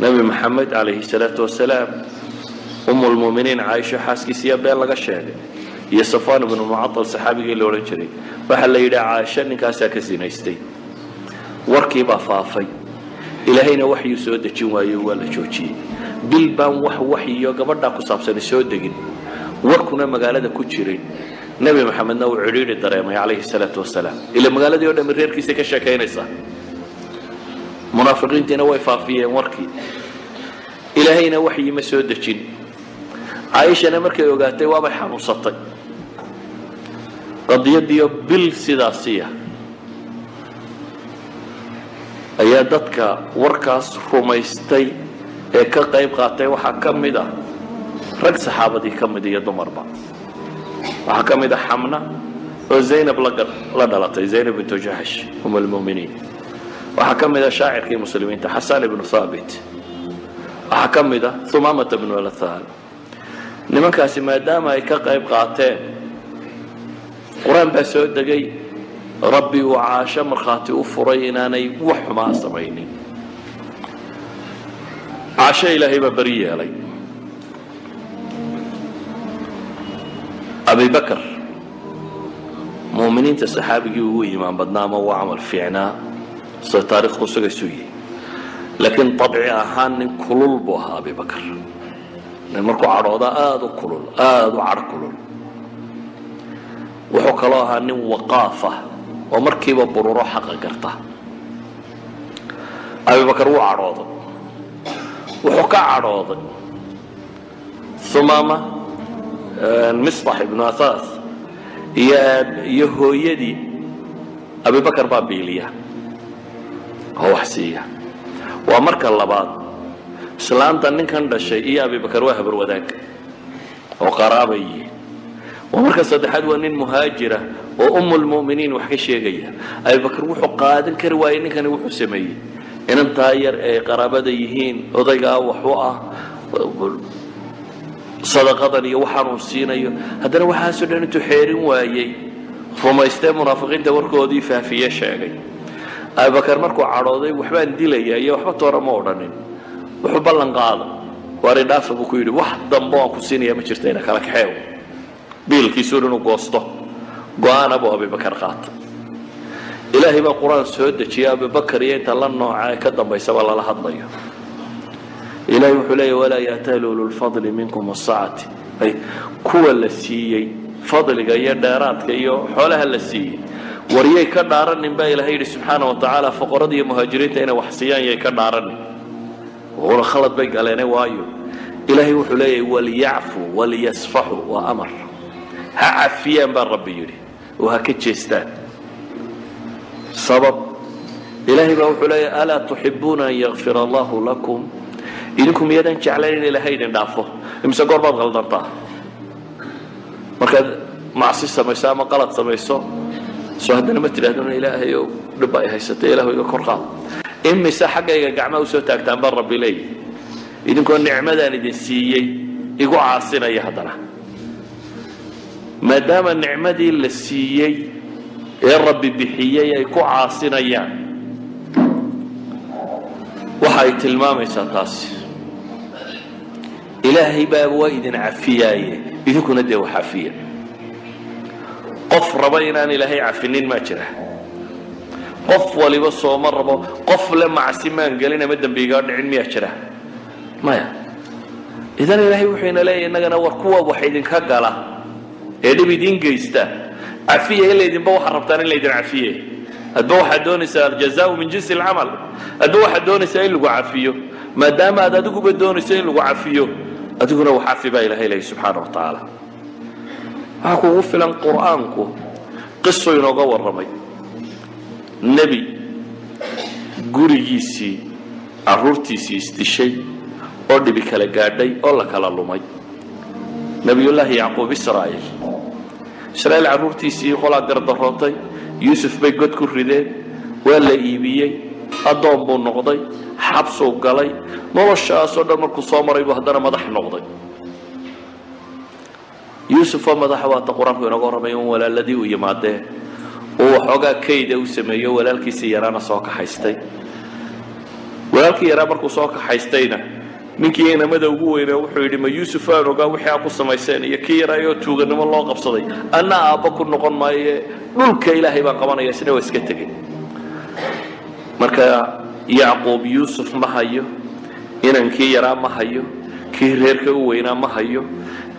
نبي محمد عليه الصلاة والسلام أم المؤمنين عائشة حاسكي سيابين لغا شاهد هي صفوان بن المعطل صحابي اللي ورجري فحل يدعى عائشة نكاسا كزينيستي warkii baa faafay ilaahayna wax uu soo dejin waayo waa la joojiyay bil baan wax gabadha ku saabsan soo degin warkuna magaalada ku jiray nabi maxamedna uu ciriiri dareemay alayhi salatu wasalaam ila magaaladii oo dhan reerkiisa ka sheekeynaysa munaafiqiintina way faafiyeen warkii ilaahayna wax ma soo dejin aayishana markay ogaatay waa bay xanuunsatay qadiyadiyo bil sidaasiya ayaa dadka warkaas rumaystay ee ka qayb qaatay waxa kamid ah rag saxaabadii kamid iyo dumarba waxa kamid ah xamna oo zaynab la dhalatay zaynab bint jahsh al mu'minin waxa kamid ah shaacirkii muslimiinta hasan ibn thabit waxa kamid ah thumama ibn al-thal nimankaasi maadaama ay ka qayb qaateen quraan baa soo degay ربي وعاش مرخاتي وفرينا ني وحما سميني عاش إلهي ببرية لي أبي بكر مؤمنين تسحابي وإيمان بدنامه وعمل فينا ستاريخ خصوصي سوي لكن طبعي أهان كلل بها أبي بكر نمركو عروضة آذو كلل آذو عر كلل وحك الله أن وقافة ومركب برورو حق قرطه أبي بكر وعروض وحكى عروض ثمامة المصباح بن أثاث يهو يدي أبي بكر بابيلية هو حسية ومركب اللباد سلامة أن كان الشيء أبي بكر وهبر وذاك وقرابي ومركز صدحات وأن مهاجرة وأم المؤمنين وحكي شيء أبي بكر وحو قادن كروايين كان وحو سمي إن انتاير قرابة يهين وضيقا وحوء صدقة وحرم السينة هذا وحاسد أن تحيرين وايي فما يستيب منافقين دوركو دي فافية شاقي أبي بكر مركو عراضي وحبان ديلي وحبا تورا مورانين وحبا لنقاضا واريداف بكو يدي واحد ضمبان كسيني يا مجرتين كالك حيو بيل كيسورن وقوسطه قوان أبو أبي بكر قات إلهي ما قرآن سعود يا أبي بكر ينت الله نوعا كدم بيسوى الله لحد ضيه إلهي وحلي ولا يأتالوا للفضل منكم والسعة أي كوى اللسيي فضل جاي دارات كيو حولها اللسيي وريي كدارن با إلهي سبحانه وتعالى فقردي مهاجرين تينا وحسيان يكدارن وهو خلط بيك علينا وايو إلهي وحلي وليعفوا وليصفحوا وأمر هعفيا بان ربي يري وهكتشستان سبب إلهي بوحلي ألا تحبون أن يغفر الله لكم إنكم يدن جعلين إلهي ندافه إمسا قربات غلطانتا مركز معصي سميسا ما قلت سميسا سوهدنا مثل هدون إلهي وربائي هيستي إلهي وكرقا إمسا حقا يقعما وسوتاك تنبان ربي لي إنكم النعمة دان سيئي يقو عاصنا يهدنا ما دام النعمة دي للسيئي يا ربي بحيي يكو عاصنا يعني وحي تلمامي ساتاسي إلهي باب وايد عفياي إذا كنا دي وحفيا قف ربينا إلهي عفنين ما جره قف ولي بصوا مرة قف لما عسيمان قالنا مدن بيقارن علمي أجره ما يا إذن إلهي وحينا لي إنك نور كوا وحيد كقاله هذا بدين جيسته عفية اللي يدين بوح الربطان اللي يدين عفية البوح الدونس الجزاء من جنس العمل البوح الدونس اللي عفيه ما دام هذا دوك بالدونس اللي عفيه أتقول هو حافي با إلهي سبحانه وتعالى هاكو غفلا قرآنكو قصة ينوغا والرمي النبي قريسي عرورتيسي استشي أردي بكالا قادي أولا كالا لومي نبي الله يعقوب إسرائيل عرورتيسي قولا قردروتي يوسف بي قد كردين ولا إيبيي أدوم بو نقضي حبسو قالي نورشا صدر مركو صامري بهدنا مدح نقضي يوسف مدح وات قرانكو ينغور ميون ولا الذي ويماده oo xogaa kayda uu sameeyo walaalkiisa yaraana soo ka haystay walaalkii yaraa markuu soo kaxaystayna ninkii inamada ugu weynaa wuxuu yidhi ma yuusuf aan ogaa wixii aad ku samayseen iyo kii yaraayoo tuuganimo loo qabsaday anna aabba ku noqon maaye dhulka ilaahay baan qabanaya isna waa iska tegey marka yacquub yuusuf ma hayo inankii yaraa ma hayo kii reerka u weynaa ma hayo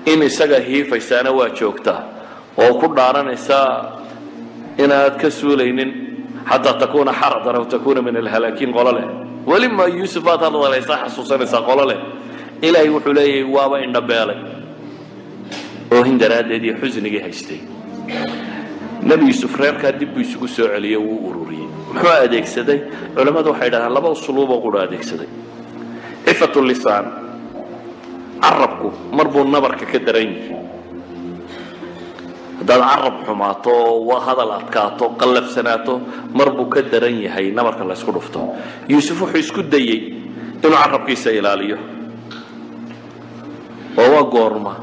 in isaga hiifaysaana waa joogtaa oo ku dhaaranaysaa inaad ka suulaynin xataa takuuna xaradan aw takuuna min alhalaakiin qolo leh weli ma yuusuf aad hadlaysaa xasuusanaysaa qolo leh ilaahay wuxuu leeyahay waaba indhabeelay oo hindaraaddeed iyo xusnigii haystay nebi yuusuf reerkaa dib buu isugu soo celiyey wuu ururiyey muxuu adeegsaday culammadu waxay dhahdaan laba usluuboo qura adeegsaday cifatu lisaan carabku mar buu nabarka ka daran yahay haddaad carab xumaato oo hadal adkaato qallafsanaato mar buu ka daran yahay nabarka la ysku dhufto yuusuf wuxuu isku dayey inuu carabkiisa ilaaliyo oo waa goorma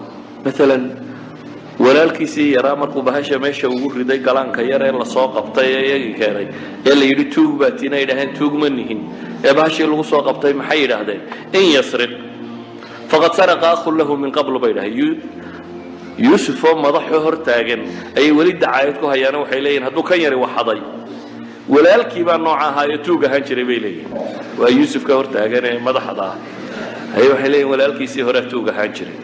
maalan walaalkiisii yaraa markuu bahasha meesha ugu riday galaanka yar ee lasoo qabtay ee iyagii keenay ee la yidhi tuug baatiin ay dhaheen tuug ma nihin ee bahashii lagu soo qabtay maxay yidhaahdeen in yasriq faqad saraqa akhun lahu min qablu bay dhaheen yuusuf oo madaxoo hor taagan ayay weli dacaayad ku hayaan waxay leeyihin hadduu kan yari waxaday walaalkii baa nooca ahaayo tuug ahaan jiray bay leeyihin waa yuusuf ka hor taagan ee madaxda ah ayay waxay leeyihin walaalkiisii hore tuug ahaan jiray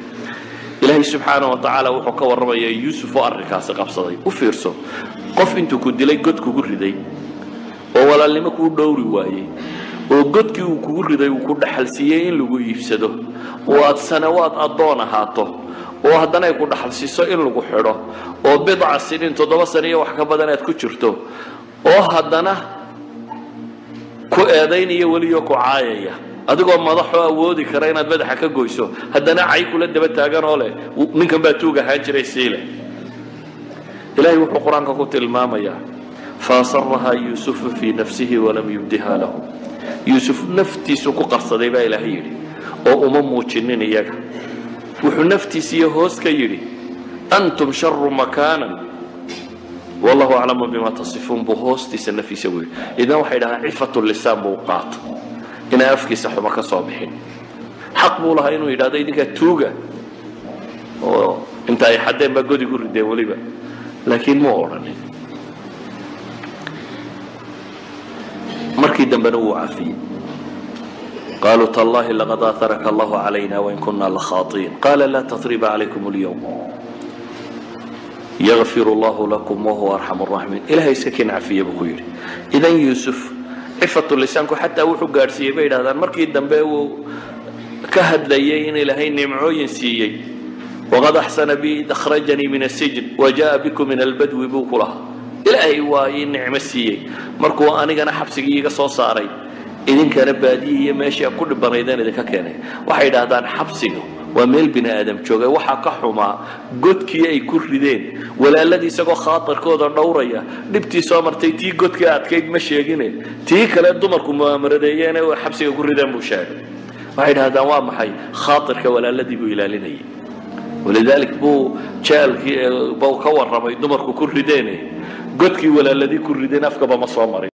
ilaahay subxaanahu watacaala wuxuu ka warramayaa yuusuf oo arrinkaasi qabsaday u fiirso qof intuu ku dilay god kugu riday oo walaalnimo kuu dhowri waayey oo godkii uu kugu riday uu ku dhaxalsiiyey in lagu iibsado oo aad sanawaad addoon ahaato oo haddana ay ku dhaxalsiiso in lagu xidho oo bidca siniin 7 sano iyo wax ka badan aad ku jirto oo haddana ku eedaynaya weliyo ku caayaya adigoo madaxoo awoodi kara inaad madaxa ka goyso haddana cay kula daba taagan oo leh ninkan baa tuug ahaan jiray siile ilaahay wuxuu qur-aanka ku tilmaamayaa faasarahaa yuusufu fii nafsihi walam yubdiha lahu yuusuf naftiisu ku qarsaday baa ilaahay yidhi oo uma muujinin iyaga wuxuu naftiisiiyo hoos ka yidhi antum sharu makaanan wallahu aclamu bima tasifuun buu hoostiisa nafiisa weyi idan waxay dhahaan cifatu lisaan buu qaato inay afkiisa xuma ka soo bixin xaq buu lahaa inuu yidhahdo idinkaa tuuga oo inta ay xadeen baa godi ku rideen weliba laakiin muu odhanin markii dambena wuu cafiyey قالوا تالله لقد آثرك الله علينا وإن كنا لخاطئين قال لا تثريب عليكم اليوم يغفر الله لكم وهو أرحم الراحمين إلهي سكن عفية بكير إذن يوسف عفة لسانك حتى وحو قارسية بيد هذا المركي الدنباو كهد ليين إلهي نمعوين سيي وقد أحسن بي أخرجني من السجن وجاء بكم من البدو بوكلها إلهي واين نعم السيي مركو أنا حبسي قصو صاري idinkana baadiyihiiyo meeshii ku dhibanaydeen idinka keenay waxay yidhaahdaan xabsiga waa meel bini aadam joogay waxaa ka xumaa godkii ay ku rideen walaaladii isagoo khaatarkooda dhowraya dhibtii soo martay tii godkii adkayd ma sheegine tii kale dumarku mu'aamaradeeyeen ee xabsiga ku rideen buu sheegay waxay yidhaahdaan waa maxay khaatarka walaaladii buu ilaalinayay walidalik buu jaalkii buu ka warramay dumarku ku rideen godkii walaaladii ku rideen afkaba ma soo marin